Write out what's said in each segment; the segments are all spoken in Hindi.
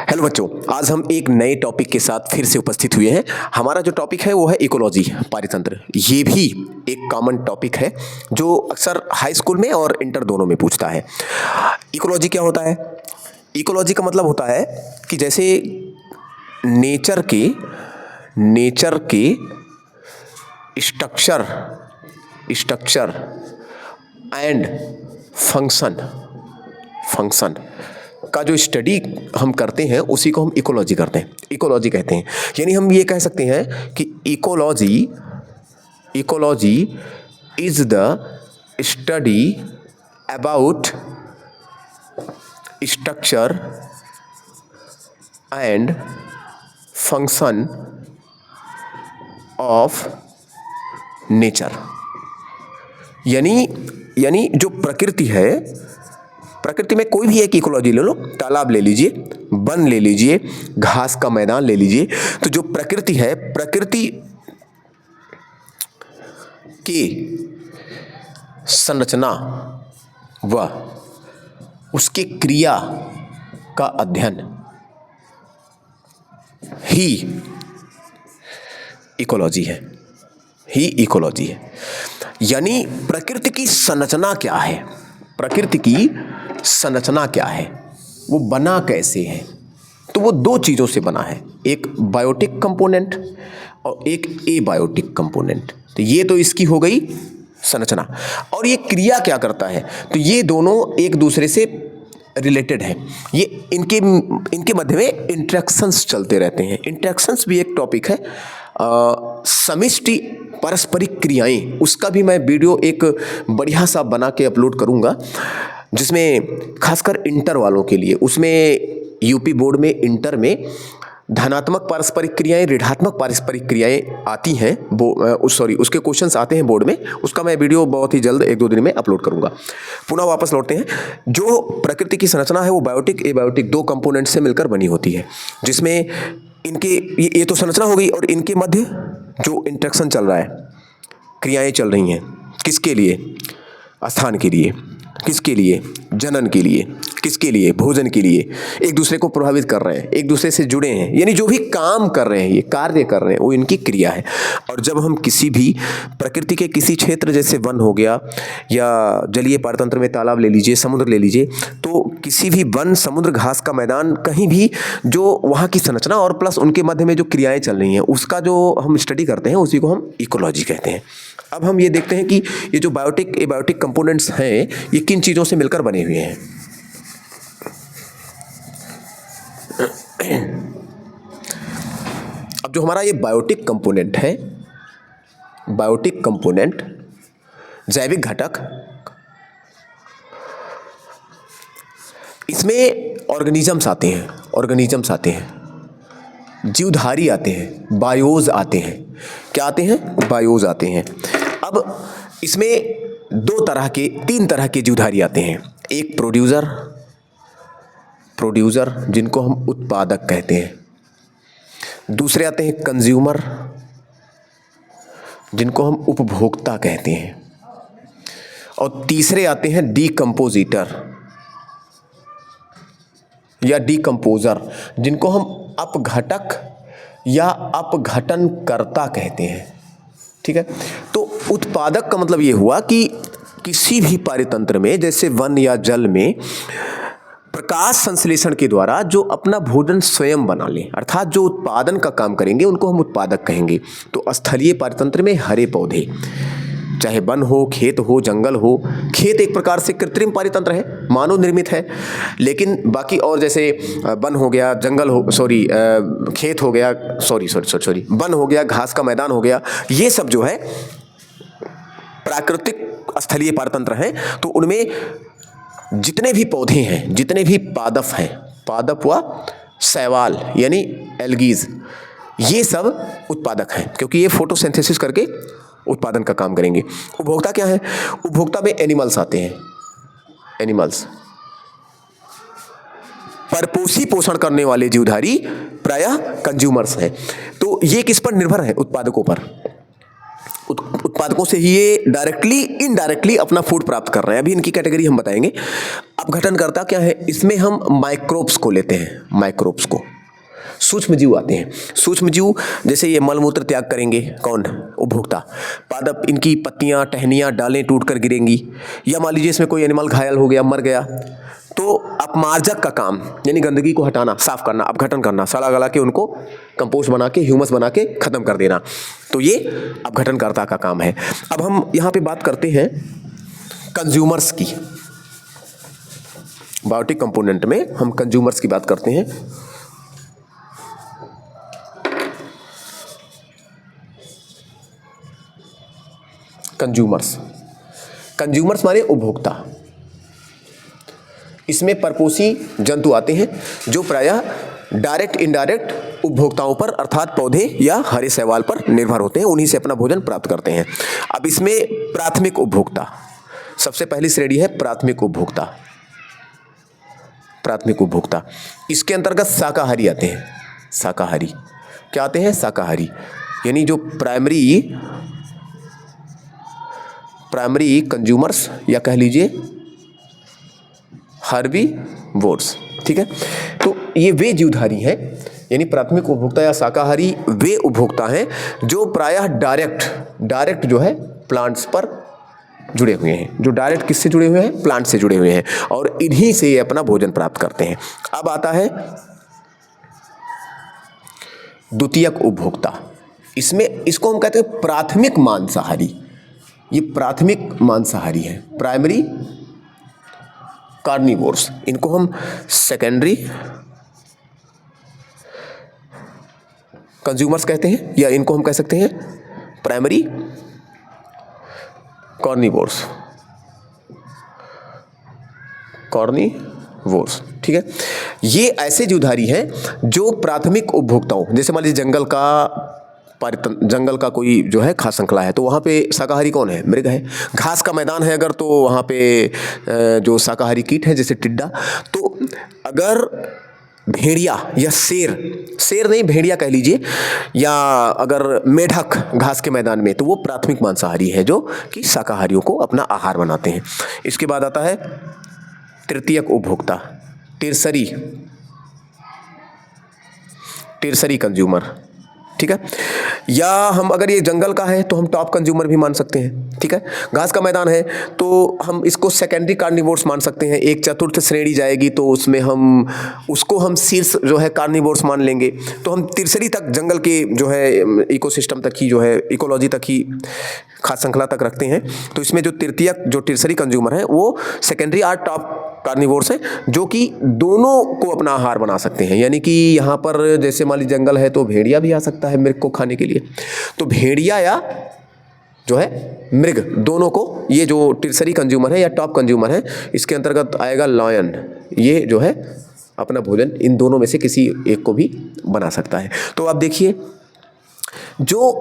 हेलो बच्चों, आज हम एक नए टॉपिक के साथ फिर से उपस्थित हुए हैं। हमारा जो टॉपिक है वो है इकोलॉजी, पारितंत्र। ये भी एक कॉमन टॉपिक है जो अक्सर हाई स्कूल में और इंटर दोनों में पूछता है। इकोलॉजी क्या होता है? इकोलॉजी का मतलब होता है कि जैसे नेचर के स्ट्रक्चर एंड फंक्शन का जो स्टडी हम करते हैं उसी को हम इकोलॉजी कहते हैं। यानी हम ये कह सकते हैं कि ecology is the study about structure and function of nature. यानी जो प्रकृति है, प्रकृति में कोई भी एक इकोलॉजी ले लो, तालाब ले लीजिए, वन ले लीजिए, घास का मैदान ले लीजिए। तो जो प्रकृति है, प्रकृति की संरचना व उसके क्रिया का अध्ययन ही इकोलॉजी है। यानी प्रकृति की संरचना क्या है, वो बना कैसे है? तो वो दो चीज़ों से बना है, एक बायोटिक कंपोनेंट और एक एबायोटिक कंपोनेंट। तो ये तो इसकी हो गई संरचना। और ये क्रिया क्या करता है? तो ये दोनों एक दूसरे से रिलेटेड है। ये इनके मध्य में इंटरेक्शंस चलते रहते हैं। इंटरेक्शंस भी एक टॉपिक है। समष्टि पारस्परिक क्रियाएं, उसका भी मैं वीडियो एक बढ़िया सा बना के अपलोड करूंगा, जिसमें खासकर इंटर वालों के लिए, उसमें यूपी बोर्ड में इंटर में धनात्मक पारस्परिक क्रियाएं, ऋणात्मक पारस्परिक क्रियाएं आती हैं। उसके क्वेश्चंस आते हैं बोर्ड में। उसका मैं वीडियो बहुत ही जल्द 1-2 दिन में अपलोड करूंगा। पुनः वापस लौटते हैं। जो प्रकृति की संरचना है वो बायोटिक एबायोटिक दो कंपोनेंट से मिलकर बनी होती है, जिसमें इनके ये तो संरचना हो गई और इनके मध्य जो इंटरेक्शन चल रहा है, क्रियाएं चल रही हैं, किसके लिए? स्थान के लिए, किसके लिए? जनन के लिए, किसके लिए? भोजन के लिए। एक दूसरे को प्रभावित कर रहे हैं, एक दूसरे से जुड़े हैं, यानी जो भी काम कर रहे हैं, ये कार्य कर रहे हैं, वो इनकी क्रिया है। और जब हम किसी भी प्रकृति के किसी क्षेत्र, जैसे वन हो गया या जलीय पारतंत्र में तालाब ले लीजिए, समुद्र ले लीजिए, तो किसी भी वन, समुद्र, घास का मैदान, कहीं भी जो वहाँ की संरचना और प्लस उनके मध्य में जो क्रियाएँ चल रही हैं, उसका जो हम स्टडी करते हैं उसी को हम इकोलॉजी कहते हैं। अब हम ये देखते हैं कि ये जो बायोटिक एबायोटिक कंपोनेंट्स हैं, ये किन चीज़ों से मिलकर बने हुए हैं। अब जो हमारा ये बायोटिक कंपोनेंट है, बायोटिक कंपोनेंट, जैविक घटक, इसमें ऑर्गेनिजम्स आते हैं, जीवधारी आते हैं, बायोज आते हैं। क्या आते हैं? बायोज आते हैं। अब इसमें तीन तरह के जीवधारी आते हैं। एक प्रोड्यूसर जिनको हम उत्पादक कहते हैं। दूसरे आते हैं कंज्यूमर, जिनको हम उपभोक्ता कहते हैं। और तीसरे आते हैं डीकम्पोजिटर या डीकम्पोजर, जिनको हम अपघटक या अपघटनकर्ता कहते हैं। ठीक है। तो उत्पादक का मतलब ये हुआ कि किसी भी पारितंत्र में, जैसे वन या जल में, प्रकाश संश्लेषण के द्वारा जो अपना भोजन स्वयं बना लें, अर्थात जो उत्पादन का काम करेंगे, उनको हम उत्पादक कहेंगे। तो स्थलीय पारितंत्र में हरे पौधे, चाहे वन हो, खेत हो, जंगल हो। खेत एक प्रकार से कृत्रिम पारितंत्र है, मानव निर्मित है, लेकिन बाकी और जैसे वन हो गया, जंगल हो, खेत हो गया, वन हो गया, घास का मैदान हो गया, ये सब जो है प्राकृतिक स्थलीय पारतंत्र हैं। तो उनमें जितने भी पौधे हैं, जितने भी पादप हैं, पादप व शैवाल यानी एल्गीज, ये सब उत्पादक हैं, क्योंकि ये फोटोसिंथेसिस करके उत्पादन का काम करेंगे। उपभोक्ता क्या है? उपभोक्ता में एनिमल्स आते हैं। एनिमल्स परपोषी पोषण करने वाले जीवधारी प्रायः कंज्यूमर्स हैं। तो ये किस पर निर्भर है? उत्पादकों पर। उत्पादकों से ही ये डायरेक्टली इनडायरेक्टली अपना फूड प्राप्त कर रहे हैं। अभी इनकी कैटेगरी हम बताएंगे। अपघटनकर्ता क्या है, इसमें हम माइक्रोब्स को लेते हैं, माइक्रोब्स को, सूक्ष्म जीव आते हैं। सूक्ष्म जीव जैसे ये मलमूत्र त्याग करेंगे, कौन, उपभोक्ता। पादप, इनकी पत्तियां, टहनियां, डालें टूट कर गिरेंगी, या मान लीजिए इसमें कोई एनिमल घायल हो गया, मर गया, तो अपमार्जक का काम यानी गंदगी को हटाना, साफ करना, अपघटन करना, सड़ा गला के उनको कंपोस्ट बना के, ह्यूमस बना के खत्म कर देना, तो ये अपघटनकर्ता का काम है। अब हम यहाँ पे बात करते हैं कंज्यूमर्स की। बायोटिक कंपोनेंट में हम कंज्यूमर्स की बात करते हैं। कंज्यूमर्स माने उपभोक्ता। इसमें परपोषी जंतु आते हैं जो प्रायः डायरेक्ट इनडायरेक्ट उपभोक्ताओं पर अर्थात पौधे या हरे शैवाल पर निर्भर होते हैं, उन्हीं से अपना भोजन प्राप्त करते हैं। अब इसमें प्राथमिक उपभोक्ता, सबसे पहली श्रेणी है प्राथमिक उपभोक्ता। प्राथमिक उपभोक्ता, इसके अंतर्गत शाकाहारी आते हैं। शाकाहारी क्या आते हैं, शाकाहारी यानी जो प्राइमरी कंज्यूमर्स या कह लीजिए हर्बीवोर्स, ठीक है। तो ये वे जीवधारी हैं, यानी प्राथमिक उपभोक्ता या शाकाहारी वे उपभोक्ता हैं जो प्रायः डायरेक्ट जो है प्लांट्स पर जुड़े हुए हैं, जो डायरेक्ट किससे जुड़े हुए हैं, प्लांट से जुड़े हुए हैं, और इन्हीं से ये अपना भोजन प्राप्त करते हैं। अब आता है द्वितीयक उपभोक्ता। इसको हम कहते हैं प्राथमिक मांसाहारी। ये प्राथमिक मांसाहारी है, प्राइमरी कार्निवोर्स। इनको हम सेकेंडरी कंज्यूमर्स कहते हैं, या इनको हम कह सकते हैं प्राइमरी कार्निवोर्स, ठीक है। ये ऐसे जीवधारी हैं जो प्राथमिक उपभोक्ताओं, जैसे मान लीजिए जंगल का कोई जो है खाद्य श्रृंखला है, तो वहाँ पे शाकाहारी कौन है, मृग है। घास का मैदान है अगर, तो वहाँ पे जो शाकाहारी कीट है जैसे टिड्डा। तो अगर भेड़िया या शेर नहीं भेड़िया कह लीजिए, या अगर मेढक घास के मैदान में, तो वो प्राथमिक मांसाहारी है जो कि शाकाहारियों को अपना आहार बनाते हैं। इसके बाद आता है तृतीयक उपभोक्ता, टिरसरी कंज्यूमर, ठीक है। या हम अगर ये जंगल का है तो हम टॉप कंज्यूमर भी मान सकते हैं, ठीक है। घास का मैदान है तो हम इसको सेकेंडरी कार्निवोर्स मान सकते हैं। एक चतुर्थ श्रेणी जाएगी तो उसमें उसको हम शीर्ष जो है कार्निवोर्स मान लेंगे। तो हम तिरसरी तक जंगल के जो है इकोसिस्टम तक ही, जो है इकोलॉजी तक ही, खाद्य श्रृंखला तक रखते हैं। तो इसमें जो तृतीयक जो टिरसरी कंज्यूमर है वो सेकेंडरी और टॉप कार्निवोर्स हैं, जो कि दोनों को अपना आहार बना सकते हैं। यानी कि यहाँ पर जैसे मान लीजिए जंगल है तो भेड़िया भी आ सकता है मृग को खाने के लिए, तो भेड़िया या जो है मृग, दोनों को, ये जो टिरसरी कंज्यूमर है या टॉप कंज्यूमर है, इसके अंतर्गत आएगा लॉयन। ये जो है अपना भोजन इन दोनों में से किसी एक को भी बना सकता है। तो आप देखिए, जो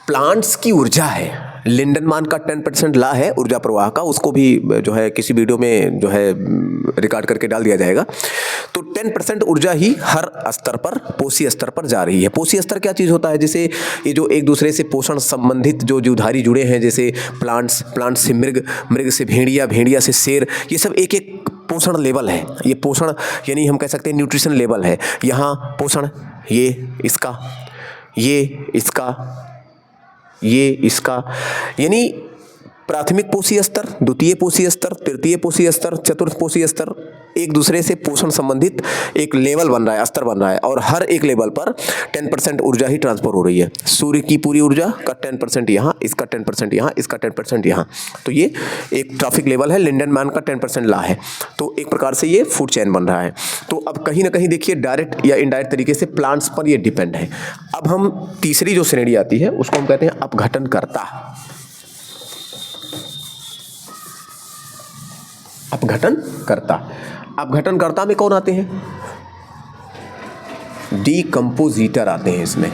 प्लांट्स की ऊर्जा है, लिंडनमान का 10% लॉ है ऊर्जा प्रवाह का, उसको भी जो है किसी वीडियो में जो है रिकॉर्ड करके डाल दिया जाएगा। तो 10% ऊर्जा ही हर स्तर पर, पोषी स्तर पर जा रही है। पोषी स्तर क्या चीज़ होता है, जैसे ये जो एक दूसरे से पोषण संबंधित जो जीवधारी जुड़े हैं, जैसे प्लांट्स से मृग से भेड़िया से शेर, ये सब एक एक पोषण लेवल है। ये पोषण यानी हम कह सकते हैं न्यूट्रिशन लेवल है। यहाँ पोषण, ये इसका, यानी प्राथमिक पोषी स्तर, द्वितीय पोषी स्तर, तृतीय पोषी स्तर, चतुर्थ पोषी स्तर, एक दूसरे से पोषण संबंधित एक लेवल बन रहा है, स्तर बन रहा है, और हर एक लेवल पर 10% ऊर्जा ही ट्रांसफर हो रही है। सूर्य की पूरी ऊर्जा का 10% यहाँ, इसका 10% यहाँ, इसका 10% यहाँ। तो ये एक ट्रॉफिक लेवल है, लिंडनमान का 10% लॉ है। तो एक प्रकार से ये फूड चेन बन रहा है। तो अब कहीं ना कहीं देखिए डायरेक्ट या इनडायरेक्ट तरीके से प्लांट्स पर ये डिपेंड है। अब हम तीसरी जो श्रेणी आती है उसको हम कहते हैं अपघटनकर्ता। अपघटनकर्ता में कौन आते हैं, डीकंपोजिटर आते हैं इसमें।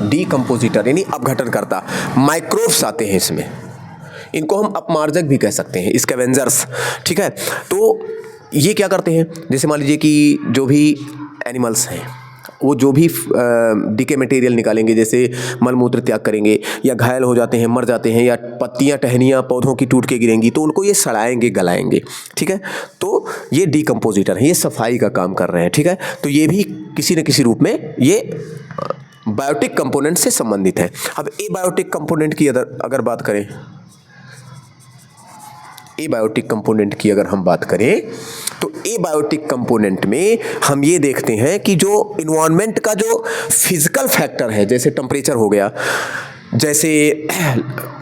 डीकंपोजिटर यानी अपघटनकर्ता, माइक्रोब्स आते हैं इसमें। इनको हम अपमार्जक भी कह सकते हैं, स्कैवेंजर्स, ठीक है। तो ये क्या करते हैं, जैसे मान लीजिए कि जो भी एनिमल्स हैं, वो जो भी डीके मटेरियल निकालेंगे, जैसे मलमूत्र त्याग करेंगे या घायल हो जाते हैं, मर जाते हैं, या पत्तियां टहनियां पौधों की टूट के गिरेंगी, तो उनको ये सड़ाएंगे, गलाएंगे। ठीक है, तो ये डीकम्पोजिटर है, ये सफाई का काम कर रहे हैं। ठीक है, तो ये भी किसी न किसी रूप में ये बायोटिक कंपोनेंट से संबंधित है। अब एबायोटिक कंपोनेंट की अगर बात करें, एबायोटिक कंपोनेंट की अगर हम बात करें, तो एबायोटिक कंपोनेंट में हम ये देखते हैं कि जो इन्वायरमेंट का जो फिजिकल फैक्टर है, जैसे टेम्परेचर हो गया, जैसे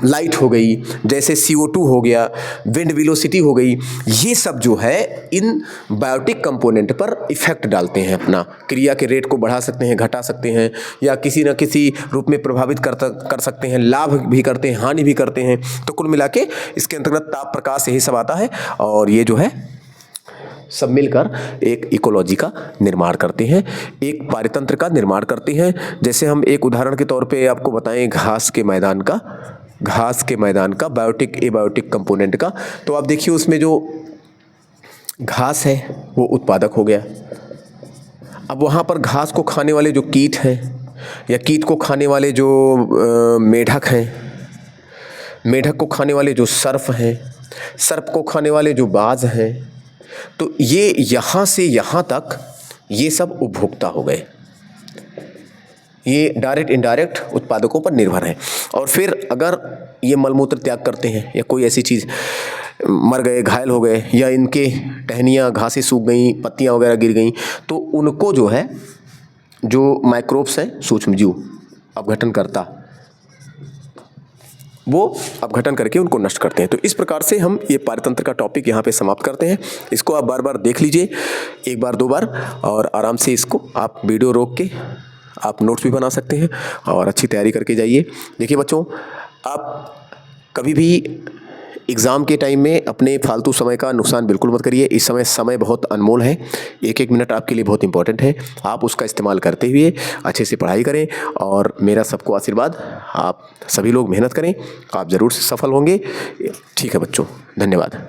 लाइट हो गई, जैसे CO2 हो गया, विंड वेलोसिटी हो गई, ये सब जो है इन बायोटिक कंपोनेंट पर इफेक्ट डालते हैं। अपना क्रिया के रेट को बढ़ा सकते हैं, घटा सकते हैं, या किसी न किसी रूप में प्रभावित कर सकते हैं, लाभ भी करते हैं, हानि भी करते हैं। तो कुल मिला के इसके अंतर्गत ताप, प्रकाश, यही सब आता है, और ये जो है सब मिलकर एक इकोलॉजी का निर्माण करते हैं, एक पारितंत्र का निर्माण करते हैं। जैसे हम एक उदाहरण के तौर पे आपको बताएं घास के मैदान का बायोटिक एबायोटिक कंपोनेंट का, तो आप देखिए उसमें जो घास है वो उत्पादक हो गया। अब वहाँ पर घास को खाने वाले जो कीट हैं, या कीट को खाने वाले जो मेढक हैं, मेढक को खाने वाले जो सर्प हैं, सर्प को खाने वाले जो बाज हैं, तो ये यहाँ से यहाँ तक ये सब उपभोक्ता हो गए। ये डायरेक्ट इनडायरेक्ट उत्पादकों पर निर्भर हैं। और फिर अगर ये मलमूत्र त्याग करते हैं, या कोई ऐसी चीज़, मर गए, घायल हो गए, या इनके टहनियाँ घासें सूख गई, पत्तियाँ वगैरह गिर गई, तो उनको जो है, जो माइक्रोब्स हैं, सूक्ष्मजीव, अपघटनकर्ता, वो अपघटन करके उनको नष्ट करते हैं। तो इस प्रकार से हम ये पारितंत्र का टॉपिक यहाँ पे समाप्त करते हैं। इसको आप बार बार देख लीजिए, एक बार 2 बार, और आराम से इसको आप वीडियो रोक के आप नोट्स भी बना सकते हैं, और अच्छी तैयारी करके जाइए। देखिए बच्चों, आप कभी भी एग्ज़ाम के टाइम में अपने फालतू समय का नुकसान बिल्कुल मत करिए। इस समय बहुत अनमोल है, एक एक मिनट आपके लिए बहुत इंपॉर्टेंट है। आप उसका इस्तेमाल करते हुए अच्छे से पढ़ाई करें, और मेरा सबको आशीर्वाद, आप सभी लोग मेहनत करें, आप ज़रूर सफल होंगे। ठीक है बच्चों, धन्यवाद।